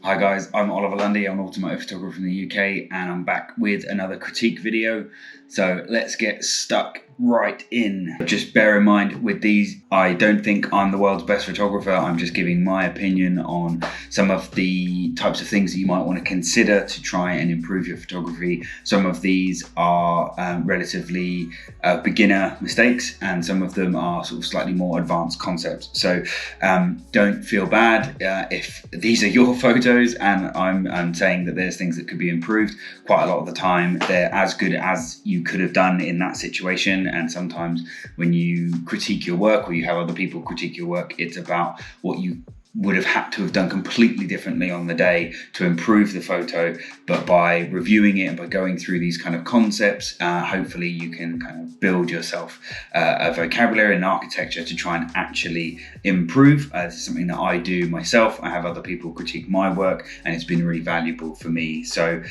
Hi guys, I'm Oliver Lundy, I'm Automotive Photographer from the UK, and I'm back with another critique video. So let's get stuck right in. Just bear in mind with these, I don't think I'm the world's best photographer. I'm just giving my opinion on some of the types of things that you might want to consider to try and improve your photography. Some of these are relatively beginner mistakes, and some of them are sort of slightly more advanced concepts. So don't feel bad if these are your photos and I'm saying that there's things that could be improved. Quite a lot of the time they're as good as you could have done in that situation, and sometimes when you critique your work or you have other people critique your work, it's about what you would have had to have done completely differently on the day to improve the photo. But by reviewing it and by going through these kind of concepts, hopefully you can kind of build yourself a vocabulary and architecture to try and actually improve. This is something that I do myself. I have other people critique my work, and it's been really valuable for me. So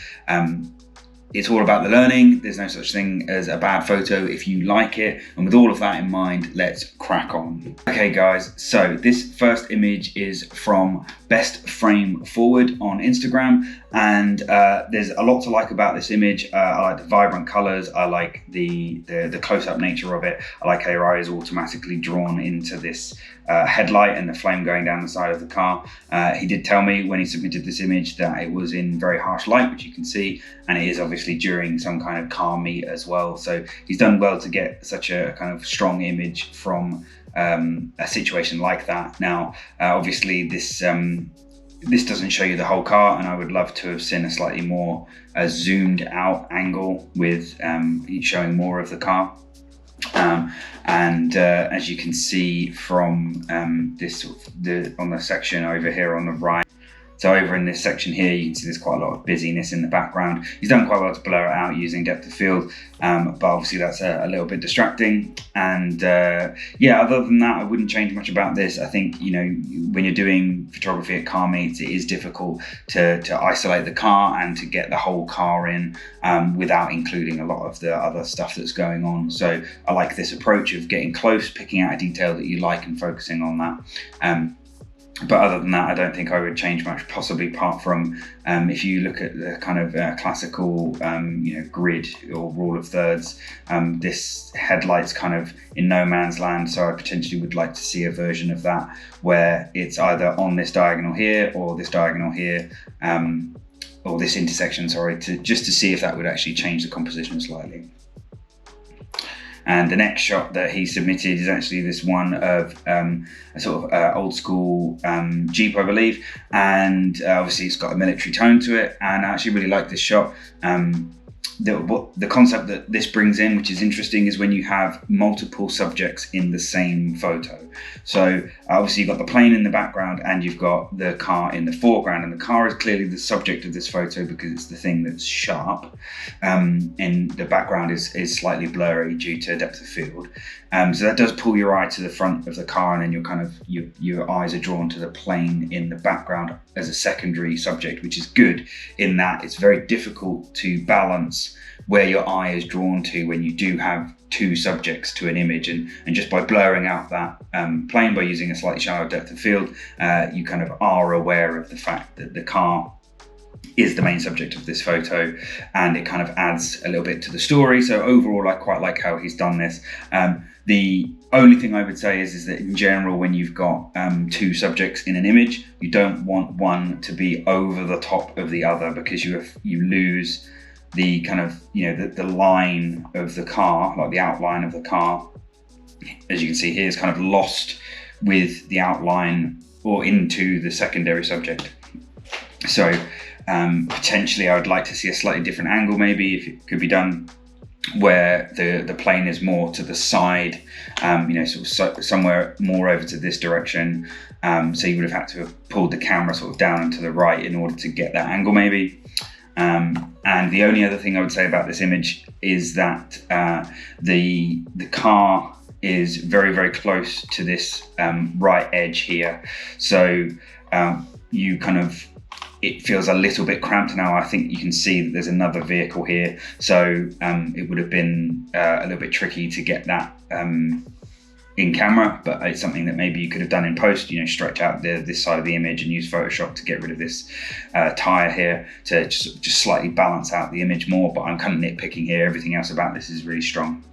it's all about the learning. There's no such thing as a bad photo if you like it. And with all of that in mind, let's crack on. Okay guys, so this first image is from Best Frame Forward on Instagram. And there's a lot to like about this image. I like the vibrant colors. I like the close-up nature of it. I like how your eye is automatically drawn into this headlight and the flame going down the side of the car. He did tell me when he submitted this image that it was in very harsh light, which you can see, and it is obviously during some kind of car meet as well. So he's done well to get such a kind of strong image from a situation like that. Now, obviously this doesn't show you the whole car, and I would love to have seen a slightly more zoomed out angle with showing more of the car. As you can see from this on the section over here on the right, so over in this section here, you can see there's quite a lot of busyness in the background. He's done quite well to blur it out using depth of field, but obviously that's a little bit distracting. And yeah, other than that, I wouldn't change much about this. I think, you know, when you're doing photography at car meets, it is difficult to isolate the car and to get the whole car in without including a lot of the other stuff that's going on. So I like this approach of getting close, picking out a detail that you like and focusing on that. But other than that, I don't think I would change much, possibly apart from if you look at the kind of classical grid or rule of thirds, this headlight's kind of in no man's land. So I potentially would like to see a version of that where it's either on this diagonal here or this diagonal here, or this intersection, sorry, just to see if that would actually change the composition slightly. And the next shot that he submitted is actually this one of a sort of old school Jeep, I believe. And obviously it's got a military tone to it. And I actually really like this shot. The concept that this brings in, which is interesting, is when you have multiple subjects in the same photo. So obviously you've got the plane in the background and you've got the car in the foreground, and the car is clearly the subject of this photo because it's the thing that's sharp, and the background is slightly blurry due to depth of field. So that does pull your eye to the front of the car, and then you're kind of your eyes are drawn to the plane in the background as a secondary subject, which is good in that it's very difficult to balance where your eye is drawn to when you do have two subjects to an image, and just by blurring out that plane by using a slightly shallower depth of field, you kind of are aware of the fact that the car is the main subject of this photo, and it kind of adds a little bit to the story. So overall, I quite like how he's done this. The only thing I would say is that in general, when you've got two subjects in an image, you don't want one to be over the top of the other, because you lose the kind of, the line of the car, like the outline of the car, as you can see here, is kind of lost with the outline or into the secondary subject. So potentially I would like to see a slightly different angle, maybe, if it could be done, where the plane is more to the side, sort of somewhere more over to this direction. So you would have had to have pulled the camera sort of down and to the right in order to get that angle, maybe. And the only other thing I would say about this image is that the car is very, very close to this right edge here. So you kind of, it feels a little bit cramped now. I think you can see that there's another vehicle here. So it would have been a little bit tricky to get that in camera, but it's something that maybe you could have done in post, you know, stretch out this side of the image and use Photoshop to get rid of this tire here to just slightly balance out the image more. But I'm kind of nitpicking here. Everything else about this is really strong.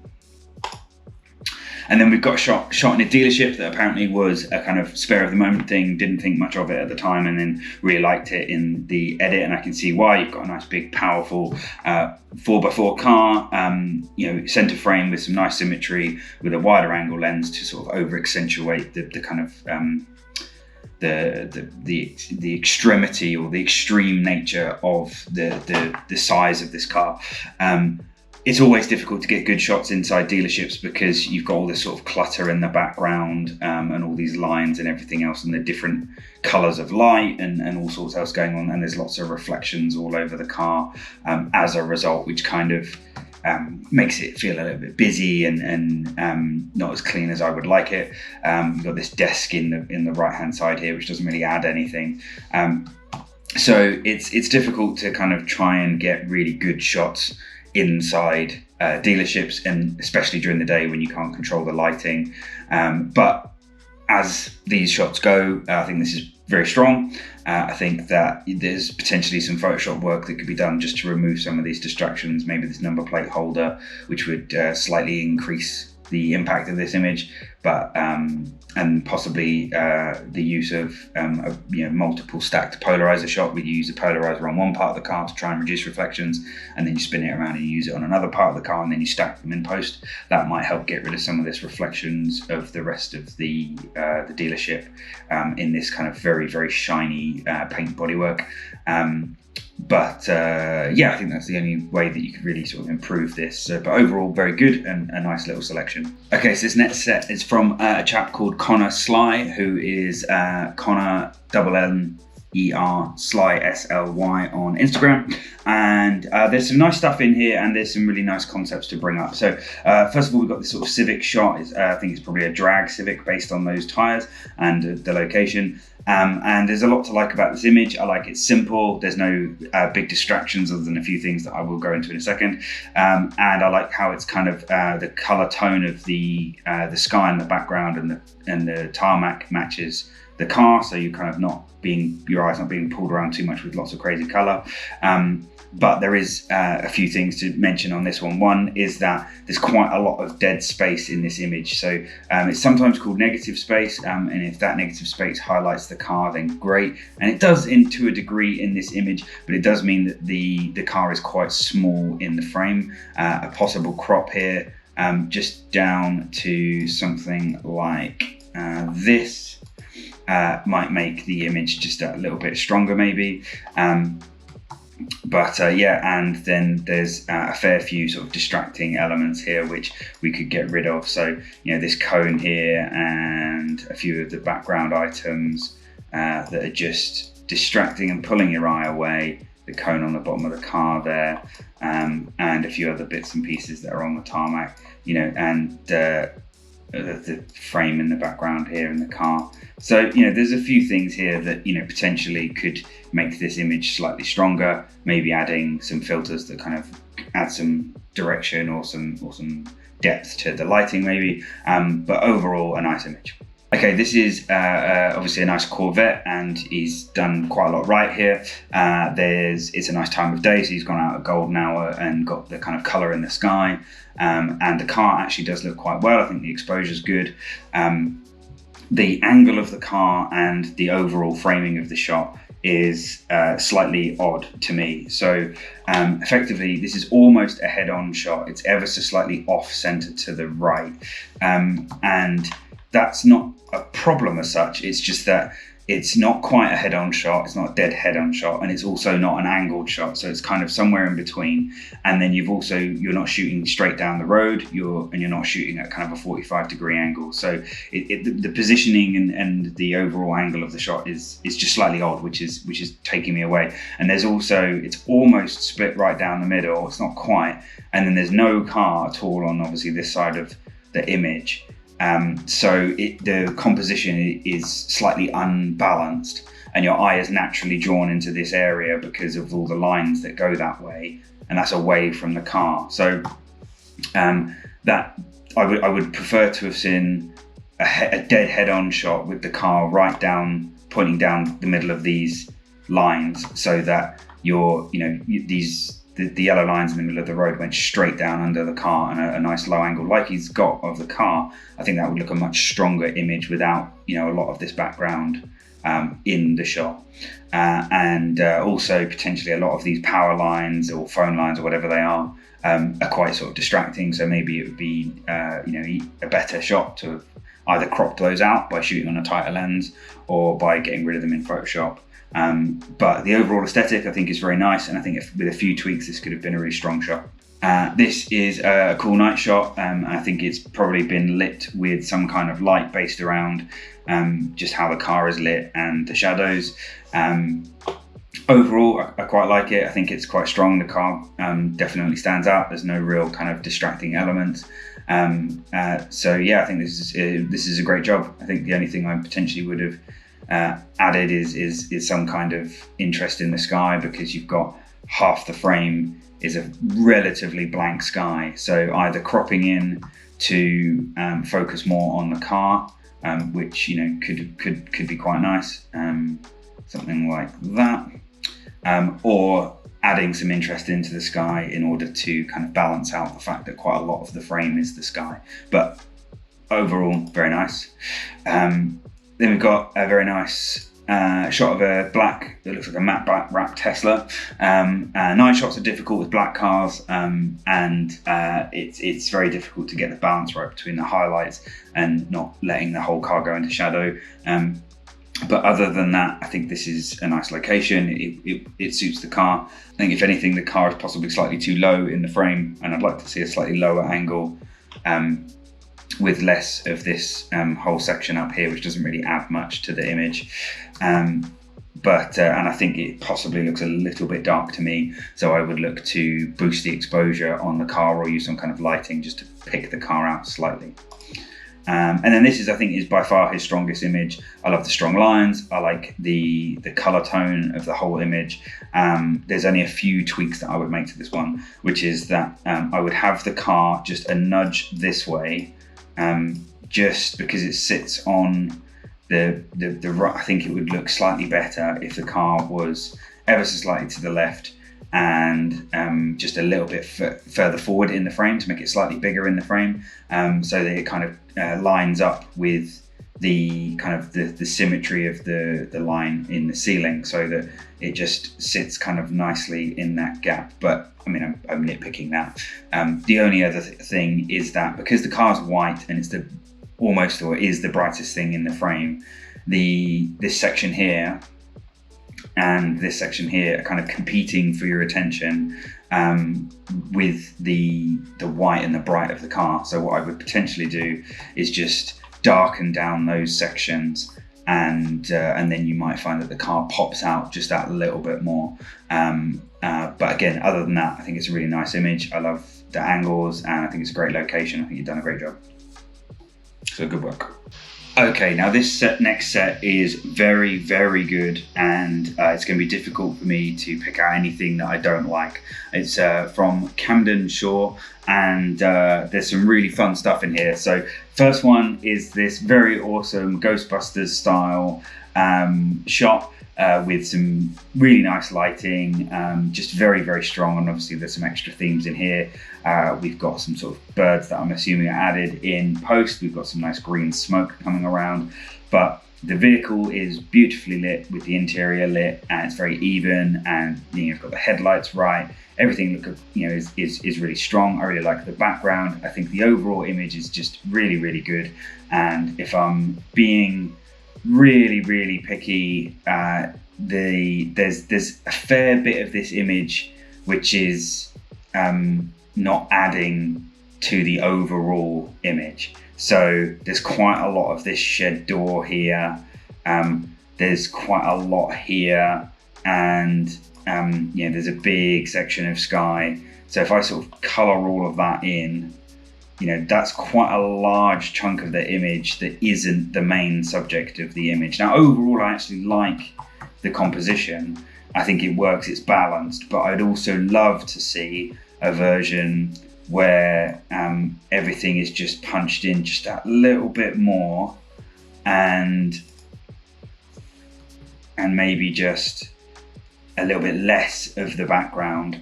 And then we've got a shot in a dealership that apparently was a kind of spare of the moment thing. Didn't think much of it at the time, and then really liked it in the edit. And I can see why. You've got a nice big powerful 4x4 car, you know, center frame with some nice symmetry, with a wider angle lens to sort of over accentuate the kind of the extremity or the extreme nature of the size of this car. It's always difficult to get good shots inside dealerships because you've got all this sort of clutter in the background, and all these lines and everything else, and the different colors of light and all sorts else going on, and there's lots of reflections all over the car as a result, which kind of makes it feel a little bit busy and not as clean as I would like it. You've got this desk in the right hand side here, which doesn't really add anything. So it's difficult to kind of try and get really good shots inside dealerships, and especially during the day when you can't control the lighting. But as these shots go, I think this is very strong. I think that there's potentially some Photoshop work that could be done just to remove some of these distractions, maybe this number plate holder, which would slightly increase the impact of this image, but and possibly the use of you know, multiple stacked polarizer shot. We use a polarizer on one part of the car to try and reduce reflections, and then you spin it around and you use it on another part of the car, and then you stack them in post. That might help get rid of some of this reflections of the rest of the dealership in this kind of very, very shiny paint bodywork. But yeah, I think that's the only way that you could really sort of improve this. But overall, very good and a nice little selection. Okay, so this next set is from a chap called Connor Sly, who is Connor NNER Sly SLY on Instagram. And there's some nice stuff in here, and there's some really nice concepts to bring up. So first of all, we've got this sort of Civic shot. I think it's probably a drag Civic based on those tires and the location. And there's a lot to like about this image. I like it's simple. There's no big distractions other than a few things that I will go into in a second. And I like how it's kind of the color tone of the sky in the background and the tarmac matches the car, so you're kind of your eyes not being pulled around too much with lots of crazy color. But there is a few things to mention on this one. One is that there's quite a lot of dead space in this image. So it's sometimes called negative space, and if that negative space highlights the car, then great. And it does to a degree in this image, but it does mean that the car is quite small in the frame. A possible crop here, just down to something like this, might make the image just a little bit stronger maybe. But yeah, and then there's a fair few sort of distracting elements here which we could get rid of. So, you know, this cone here and a few of the background items that are just distracting and pulling your eye away. The cone on the bottom of the car there, and a few other bits and pieces that are on the tarmac, you know, and the frame in the background here in the car. So, you know, there's a few things here that, you know, potentially could make this image slightly stronger, maybe adding some filters that kind of add some direction or some depth to the lighting maybe, but overall a nice image. Okay, this is obviously a nice Corvette, and he's done quite a lot right here. It's a nice time of day, so he's gone out at golden hour and got the kind of color in the sky, and the car actually does look quite well. I think the exposure is good. The angle of the car and the overall framing of the shot is slightly odd to me. So effectively, this is almost a head-on shot. It's ever so slightly off-center to the right, and that's not a problem as such. It's just that it's not quite a head-on shot. It's not a dead head-on shot, and it's also not an angled shot. So it's kind of somewhere in between. And then you're not shooting straight down the road. You're not shooting at kind of a 45-degree angle. So the positioning and the overall angle of the shot is just slightly odd, which is taking me away. And there's also, it's almost split right down the middle. It's not quite. And then there's no car at all on obviously this side of the image. So the composition is slightly unbalanced, and your eye is naturally drawn into this area because of all the lines that go that way, and that's away from the car. So that I would prefer to have seen a dead head-on shot with the car right down, pointing down the middle of these lines, so that the yellow lines in the middle of the road went straight down under the car, and a nice low angle like he's got of the car. I think that would look a much stronger image without a lot of this background in the shot, and also potentially a lot of these power lines or phone lines or whatever they are quite sort of distracting. So maybe it would be a better shot to have either cropped those out by shooting on a tighter lens or by getting rid of them in Photoshop. But the overall aesthetic I think is very nice, and I think with a few tweaks this could have been a really strong shot. This is a cool night shot. I think it's probably been lit with some kind of light based around just how the car is lit and the shadows. Overall, I quite like it. I think it's quite strong. The car definitely stands out. There's no real kind of distracting elements. So yeah, I think this is a great job. I think the only thing I potentially would have added is some kind of interest in the sky, because you've got half the frame is a relatively blank sky. So either cropping in to focus more on the car, which could be quite nice, something like that, or adding some interest into the sky in order to kind of balance out the fact that quite a lot of the frame is the sky. But overall, very nice. Then we've got a very nice shot of a black, it looks like a matte black wrapped Tesla. Night shots are difficult with black cars, and it's very difficult to get the balance right between the highlights and not letting the whole car go into shadow. But other than that, I think this is a nice location. It suits the car. I think if anything, the car is possibly slightly too low in the frame, and I'd like to see a slightly lower angle with less of this whole section up here, which doesn't really add much to the image. And I think it possibly looks a little bit dark to me, so I would look to boost the exposure on the car or use some kind of lighting just to pick the car out slightly. And then this I think is by far his strongest image. I love the strong lines. I like the color tone of the whole image. There's only a few tweaks that I would make to this one, which is that I would have the car just a nudge this way, just because it sits on the right. I think it would look slightly better if the car was ever so slightly to the left and just a little bit further forward in the frame to make it slightly bigger in the frame, so that it kind of lines up with the kind of the symmetry of the line in the ceiling, so that it just sits kind of nicely in that gap. But I mean, I'm nitpicking that. The only other thing is that because the car's white and it's is the brightest thing in the frame, this section here and this section here are kind of competing for your attention with the white and the bright of the car. So what I would potentially do is just darken down those sections, and then you might find that the car pops out just that little bit more. But again, other than that, I think it's a really nice image. I love the angles, and I think it's a great location. I think you've done a great job. So good work. Okay, now this next set is very, very good, and it's going to be difficult for me to pick out anything that I don't like. It's from Camden Shaw, and there's some really fun stuff in here. So first one is this very awesome Ghostbusters style shot with some really nice lighting, just very, very strong, and obviously there's some extra themes in here. We've got some sort of birds that I'm assuming are added in post. We've got some nice green smoke coming around, but the vehicle is beautifully lit with the interior lit, and it's very even, and you've got the headlights right. Everything is really strong. I really like the background. I think the overall image is just really, really good. And if I'm being really, really picky, there's a fair bit of this image which is not adding to the overall image. So there's quite a lot of this shed door here, there's quite a lot here, and there's a big section of sky. So if I sort of color all of that in, that's quite a large chunk of the image that isn't the main subject of the image. Now overall I actually like the composition. I think it works, it's balanced, but I'd also love to see a version where everything is just punched in just that little bit more, and maybe just a little bit less of the background,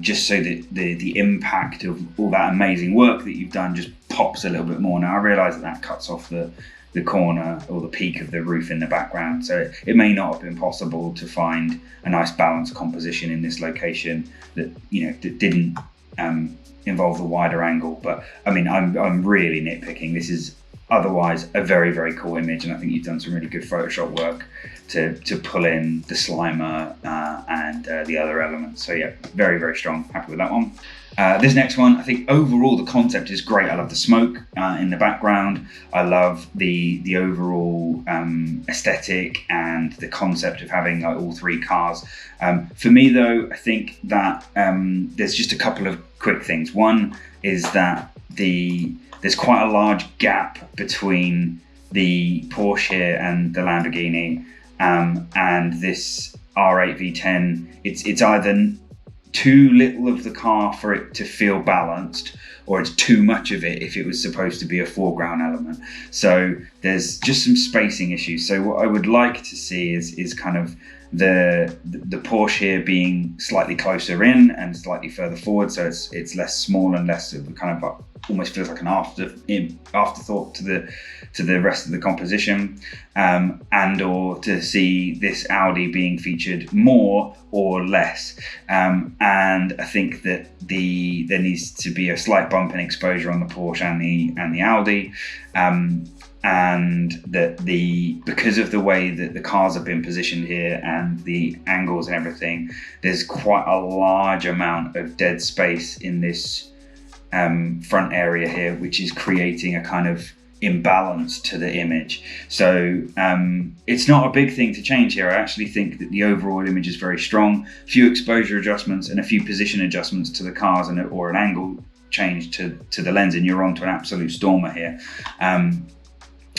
just so that the impact of all that amazing work that you've done just pops a little bit more. Now I realise that cuts off the corner or the peak of the roof in the background, so it may not have been possible to find a nice balanced composition in this location that that didn't involve the wider angle. But I mean, I'm really nitpicking. This is otherwise a very, very cool image, and I think you've done some really good Photoshop work to pull in the Slimer and the other elements. So yeah, very, very strong. Happy with that one. This next one, I think overall the concept is great. I love the smoke in the background. I love the overall aesthetic and the concept of having all three cars. For me though, I think that there's just a couple of quick things. One is that there's quite a large gap between the Porsche here and the Lamborghini, and this R8 V10. It's either too little of the car for it to feel balanced, or it's too much of it if it was supposed to be a foreground element. So there's just some spacing issues. So what I would like to see is kind of the Porsche here being slightly closer in and slightly further forward, so it's less small and less of a kind of almost feels like an afterthought to the rest of the composition, and or to see this Audi being featured more or less. And I think that there needs to be a slight bump in exposure on the Porsche and the Audi, and that because of the way that the cars have been positioned here and the angles and everything, there's quite a large amount of dead space in this front area here, which is creating a kind of imbalance to the image. So it's not a big thing to change here. I actually think that the overall image is very strong. A few exposure adjustments and a few position adjustments to the cars or an angle change to the lens, and you're onto an absolute stormer here.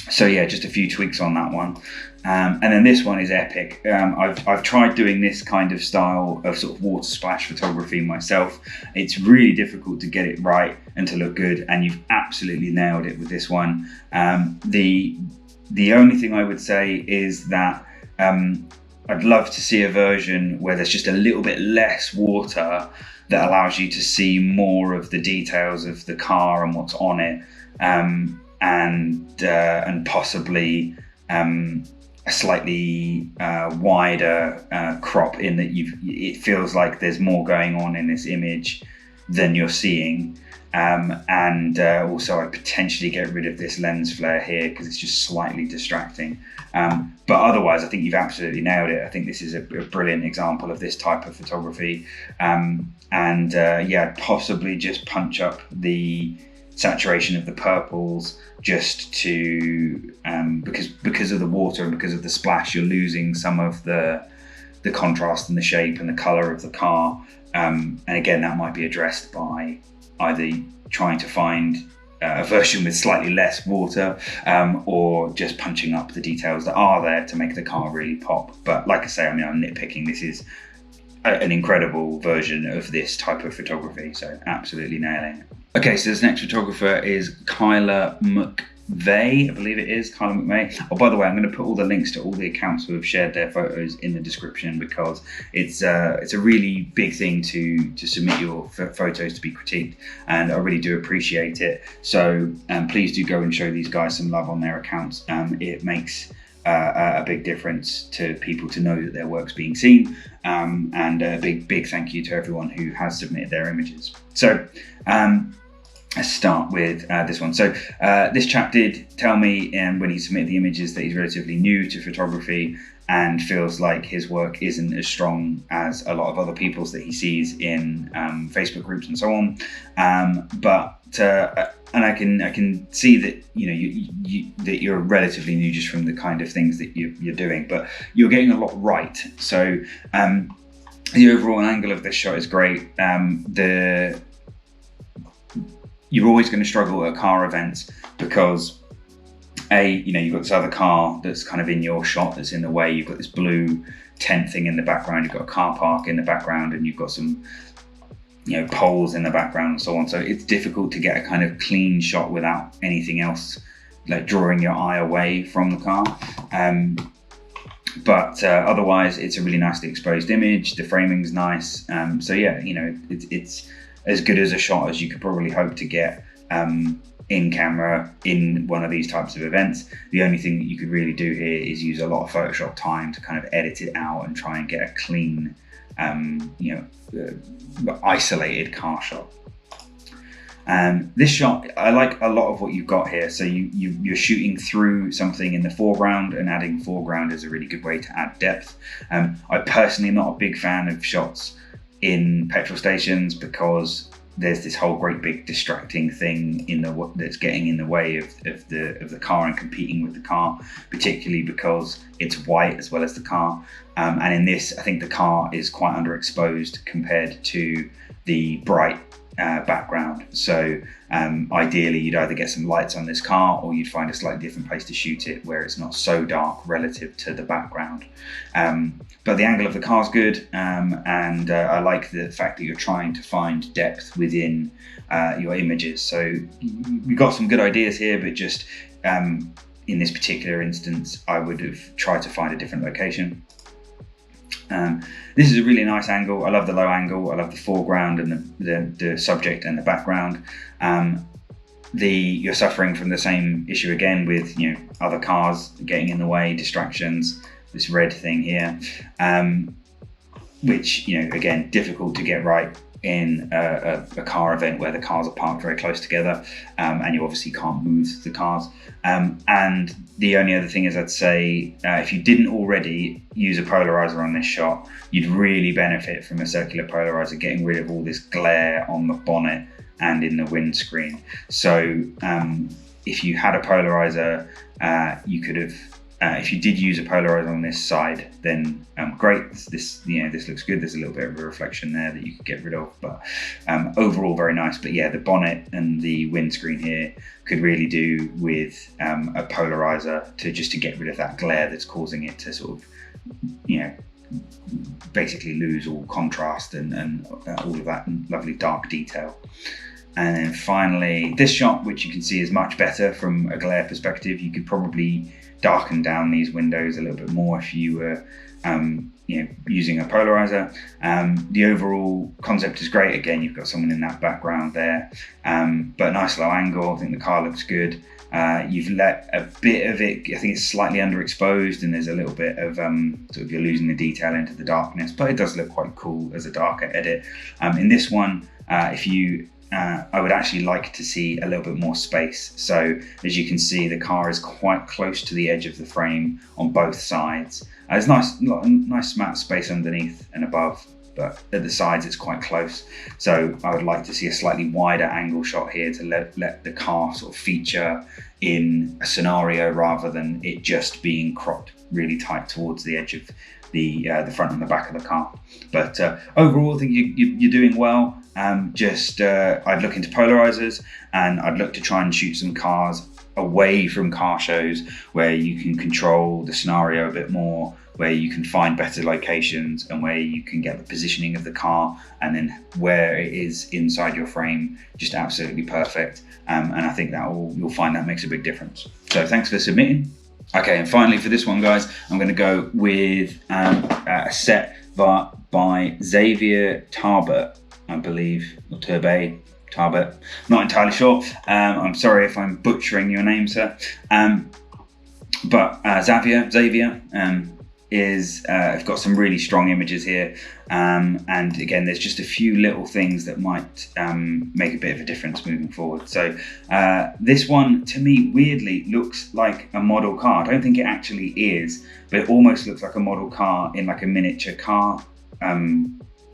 So yeah, just a few tweaks on that one. And then this one is epic. I've tried doing this kind of style of sort of water splash photography myself. It's really difficult to get it right and to look good, and you've absolutely nailed it with this one. The only thing I would say is that I'd love to see a version where there's just a little bit less water that allows you to see more of the details of the car and what's on it, and possibly a slightly wider crop, in that it feels like there's more going on in this image than you're seeing. And also I potentially get rid of this lens flare here because it's just slightly distracting. But otherwise, I think you've absolutely nailed it. I think this is a brilliant example of this type of photography. Yeah, possibly just punch up the saturation of the purples just to because of the water and because of the splash, you're losing some of the contrast and the shape and the color of the car. And again, that might be addressed by either trying to find a version with slightly less water, or just punching up the details that are there to make the car really pop. But like I say, I mean, I'm nitpicking. This is an incredible version of this type of photography, so absolutely nailing it. Okay, so this next photographer is Kyla McVeigh, I believe it is, Kyla McVeigh. Oh, by the way, I'm going to put all the links to all the accounts who have shared their photos in the description, because it's a really big thing to submit your photos to be critiqued, and I really do appreciate it. So please do go and show these guys some love on their accounts. It makes a big difference to people to know that their work's being seen, and a big thank you to everyone who has submitted their images. So let's start with this one. So this chap did tell me when he submitted the images that he's relatively new to photography and feels like his work isn't as strong as a lot of other people's that he sees in Facebook groups and so on. And I can see that that you're relatively new just from the kind of things that you're doing, but you're getting a lot right. So the overall angle of this shot is great. You're always going to struggle at car events because you've got this other car that's kind of in your shot that's in the way. You've got this blue tent thing in the background. You've got a car park in the background, and you've got some poles in the background and so on. So it's difficult to get a kind of clean shot without anything else like drawing your eye away from the car. But otherwise, it's a really nicely exposed image. The framing's nice. So yeah, it's as good as a shot as you could probably hope to get in camera in one of these types of events. The only thing that you could really do here is use a lot of Photoshop time to kind of edit it out and try and get a clean, isolated car shot. This shot, I like a lot of what you've got here. So you're shooting through something in the foreground, and adding foreground is a really good way to add depth. I personally am not a big fan of shots in petrol stations because there's this whole great big distracting thing that's getting in the way of the car and competing with the car, particularly because it's white as well as the car. And in this, I think the car is quite underexposed compared to the bright background. So ideally you'd either get some lights on this car, or you'd find a slightly different place to shoot it where it's not so dark relative to the background. But the angle of the car's good, and I like the fact that you're trying to find depth within your images. So we've got some good ideas here, but just in this particular instance, I would have tried to find a different location. This is a really nice angle. I love the low angle. I love the foreground and the subject and the background. You're suffering from the same issue again with other cars getting in the way, distractions. This red thing here, which again, difficult to get right in a car event where the cars are parked very close together, and you obviously can't move the cars. And the only other thing is, I'd say if you didn't already use a polarizer on this shot, you'd really benefit from a circular polarizer, getting rid of all this glare on the bonnet and in the windscreen. So if you had a polarizer, you could have, if you did use a polarizer on this side, then great. This looks good. There's a little bit of a reflection there that you could get rid of, but overall very nice. But yeah, the bonnet and the windscreen here could really do with a polarizer to get rid of that glare that's causing it to sort of basically lose all contrast and all of that lovely dark detail. And then finally, this shot, which you can see is much better from a glare perspective. You could probably darken down these windows a little bit more if you were using a polarizer. The overall concept is great. Again, you've got someone in that background there, but nice low angle. I think the car looks good. You've let a bit of it, I think it's slightly underexposed, and there's a little bit of you're losing the detail into the darkness, but it does look quite cool as a darker edit. In this one, I would actually like to see a little bit more space. So as you can see, the car is quite close to the edge of the frame on both sides. There's nice amount of space underneath and above, but at the sides it's quite close. So I would like to see a slightly wider angle shot here to let the car sort of feature in a scenario rather than it just being cropped really tight towards the edge of the front and the back of the car. But overall, I think you're doing well. I'd look into polarizers, and I'd look to try and shoot some cars away from car shows where you can control the scenario a bit more, where you can find better locations, and where you can get the positioning of the car, and then where it is inside your frame just absolutely perfect. And I think you'll find that makes a big difference. So thanks for submitting. Okay, and finally for this one, guys, I'm going to go with a set by Xavier Tarbert, I believe, or Turbay Tarbert. Not entirely sure. I'm sorry if I'm butchering your name, sir. But Xavier I've got some really strong images here, and again, there's just a few little things that might make a bit of a difference moving forward. So this one, to me, weirdly looks like a model car. I don't think it actually is, but it almost looks like a model car in like a miniature car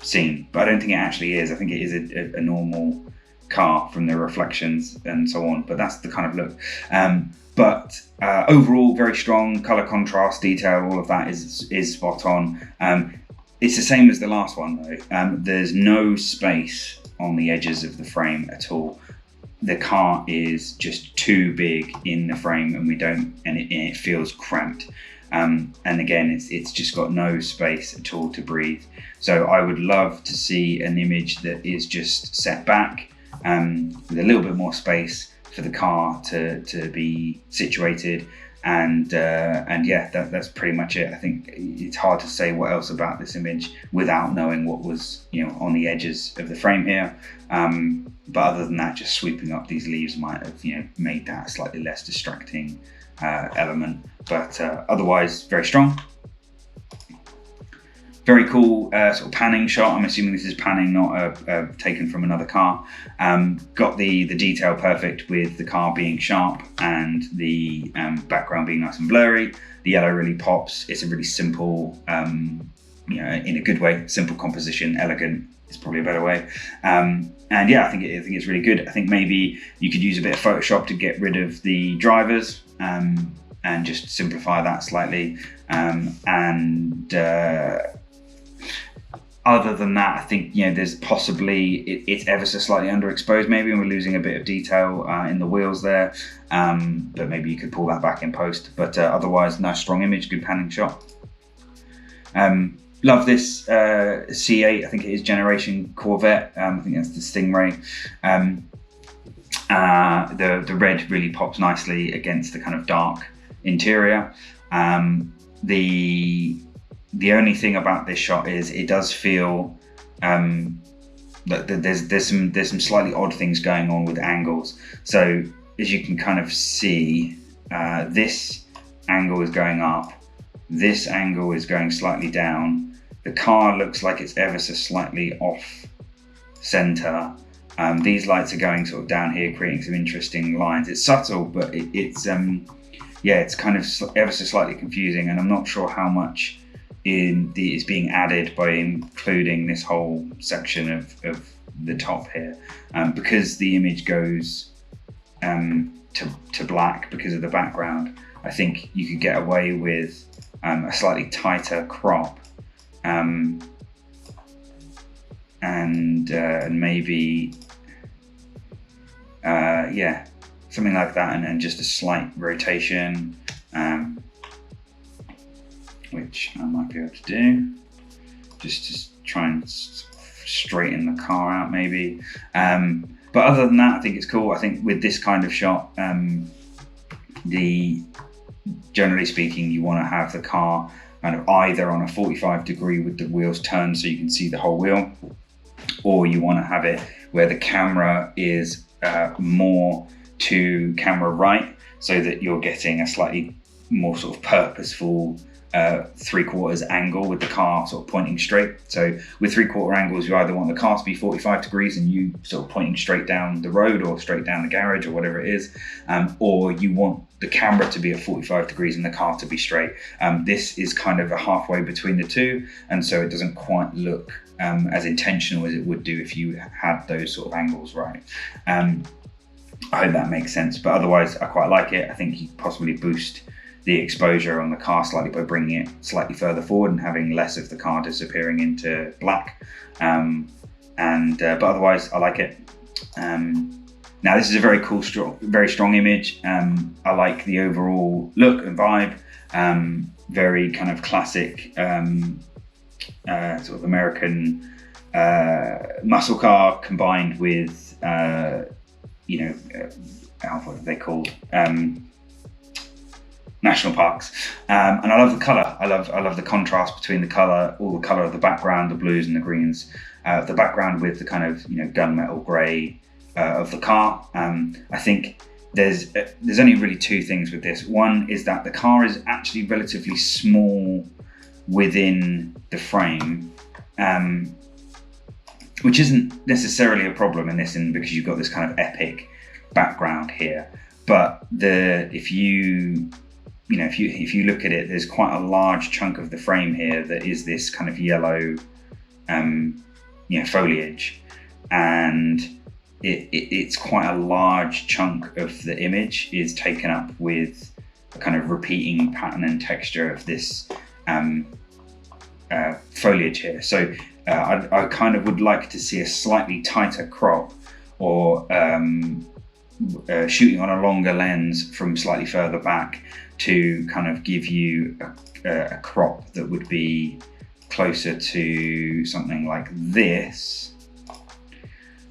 scene, but I don't think it actually is. I think it is a normal car from the reflections and so on, but that's the kind of look. But overall, very strong color contrast, detail, all of that is spot on. It's the same as the last one though. There's no space on the edges of the frame at all. The car is just too big in the frame, and it feels cramped. And again, it's just got no space at all to breathe. So I would love to see an image that is just set back with a little bit more space for the car to be situated. And yeah, that's pretty much it. I think it's hard to say what else about this image without knowing what was, on the edges of the frame here. But other than that, just sweeping up these leaves might have, made that a slightly less distracting element. But otherwise, very strong. Very cool sort of panning shot. I'm assuming this is panning, not taken from another car. Got the detail perfect with the car being sharp and the background being nice and blurry. The yellow really pops. It's a really simple, in a good way, simple composition, elegant is probably a better way. And yeah, I think it's really good. I think maybe you could use a bit of Photoshop to get rid of the drivers and just simplify that slightly. Other than that, I think there's possibly it's ever so slightly underexposed maybe, and we're losing a bit of detail in the wheels there. But maybe you could pull that back in post. But otherwise, nice strong image, good panning shot. Love this C8. I think it is generation Corvette. I think that's the Stingray. The red really pops nicely against the kind of dark interior. The only thing about this shot is it does feel that there's some slightly odd things going on with angles. So as you can kind of see, this angle is going up, this angle is going slightly down. The car looks like it's ever so slightly off center. These lights are going sort of down here, creating some interesting lines. It's subtle, but it's kind of ever so slightly confusing, and I'm not sure how much is being added by including this whole section of the top here, because the image goes to black because of the background. I think you could get away with a slightly tighter crop, and maybe something like that, and just a slight rotation, which I might be able to do, just to try and straighten the car out maybe. But other than that, I think it's cool. I think with this kind of shot, generally speaking, you want to have the car kind of either on a 45 degree with the wheels turned so you can see the whole wheel, or you want to have it where the camera is more to camera right, so that you're getting a slightly more sort of purposeful 3/4 angle with the car sort of pointing straight. So with 3/4 angles, you either want the car to be 45 degrees and you sort of pointing straight down the road or straight down the garage or whatever it is, or you want the camera to be at 45 degrees and the car to be straight. This is kind of a halfway between the two, and so it doesn't quite look as intentional as it would do if you had those sort of angles right. I hope that makes sense, but otherwise I quite like it. I think you could possibly boost the exposure on the car slightly by bringing it slightly further forward and having less of the car disappearing into black. But otherwise, I like it. Now, this is a very cool, very strong image. I like the overall look and vibe. Very kind of classic, sort of American muscle car combined with, what are they called? National parks, and I love the color. I love the contrast between the color, all the color of the background, the blues and the greens, the background with the kind of gunmetal grey of the car. I think there's only really two things with this. One is that the car is actually relatively small within the frame, which isn't necessarily a problem in this, because you've got this kind of epic background here. But if you look at it, there's quite a large chunk of the frame here that is this kind of yellow, foliage, and it's quite a large chunk of the image is taken up with a kind of repeating pattern and texture of this foliage here. So I kind of would like to see a slightly tighter crop, or shooting on a longer lens from slightly further back to kind of give you a crop that would be closer to something like this,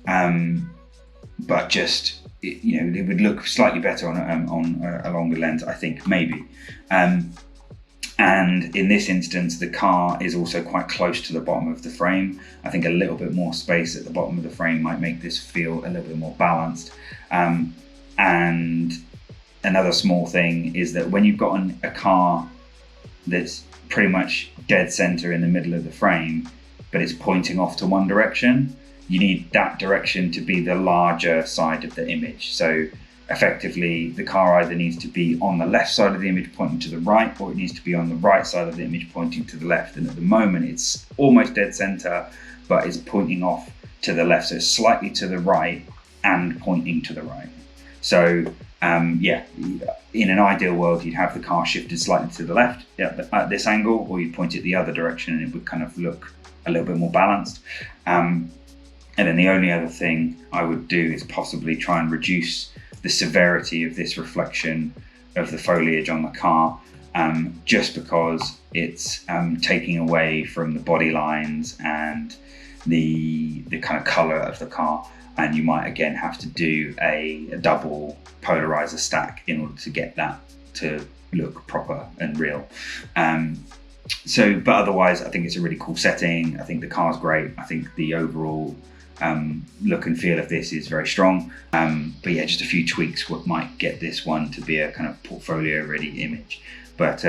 but just, you know, it would look slightly better on a longer lens, I think, maybe. And in this instance, the car is also quite close to the bottom of the frame. I think a little bit more space at the bottom of the frame might make this feel a little bit more balanced. And another small thing is that when you've got a car that's pretty much dead center in the middle of the frame, but it's pointing off to one direction, you need that direction to be the larger side of the image. So effectively, the car either needs to be on the left side of the image pointing to the right, or it needs to be on the right side of the image pointing to the left. And at the moment, it's almost dead center, but it's pointing off to the left. So it's slightly to the right and pointing to the right. So yeah, in an ideal world, you'd have the car shifted slightly to the left at this angle, or you'd point it the other direction and it would kind of look a little bit more balanced. And then the only other thing I would do is possibly try and reduce the severity of this reflection of the foliage on the car, just because it's taking away from the body lines and the kind of color of the car. And you might again have to do a double polarizer stack in order to get that to look proper and real. But otherwise, I think it's a really cool setting. I think the car's great. I think the overall look and feel of this is very strong. But yeah, just a few tweaks what might get this one to be a kind of portfolio ready image. But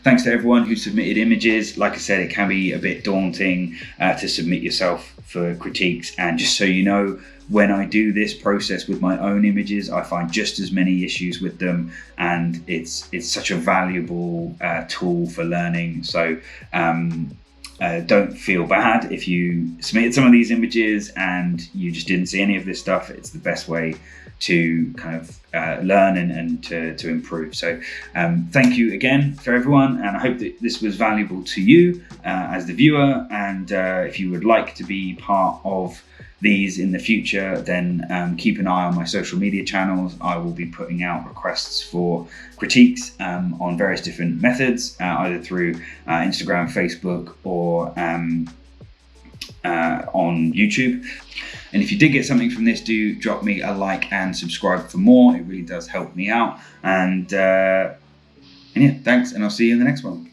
thanks to everyone who submitted images. Like I said, it can be a bit daunting to submit yourself for critiques. And just so you know, when I do this process with my own images, I find just as many issues with them, and it's such a valuable tool for learning. So don't feel bad if you submitted some of these images and you just didn't see any of this stuff. It's the best way to kind of learn and to improve. So thank you again for everyone, and I hope that this was valuable to you as the viewer. And if you would like to be part of these in the future, then keep an eye on my social media channels. I will be putting out requests for critiques on various different methods, either through Instagram, Facebook, or on YouTube. And if you did get something from this, do drop me a like and subscribe for more. It really does help me out. And yeah, thanks, and I'll see you in the next one.